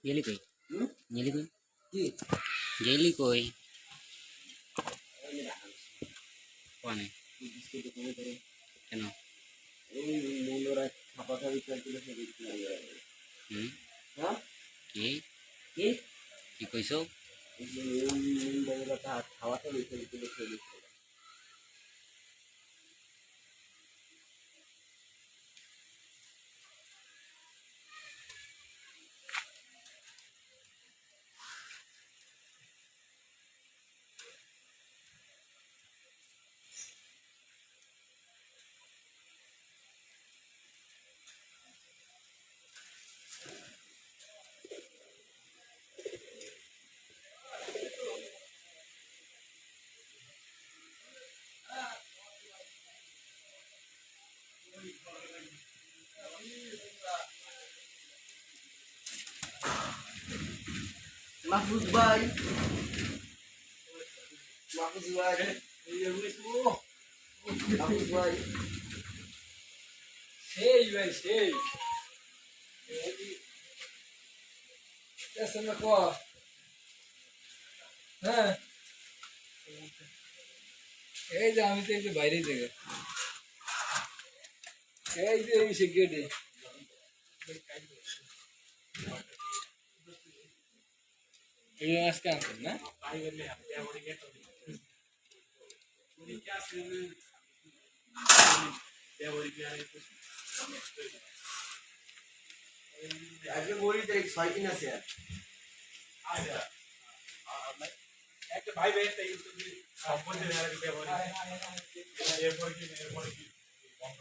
गेली कई হুম गेली कई কি गेली कोई कौन है বিস্কুট দোকানে করে কেন ওই মূলরা খাপা খাবি চলছিল সে বিক্রি হয়ে গেল হুম হ্যাঁ কি কি কি কইছো এই যে মূল বগুলা খাওয়া খাবি চলছিল সে বিক্রি মাহফুজ ভাই মাহফুজ ভাই মাহফুজ ভাই সেই ভাই সেই কেসে না কো হ্যাঁ এই যে আমি তো এই যে বাইরে থেকে এই যে এই সিগারেটে এই আজকে আনছেন না আজকে বড়ি তারিখ 6 দিন আছে একটা ভাই ভাই একটা ইউটিউব সম্পর্কে ব্যবহার এরপর কি বন্ধ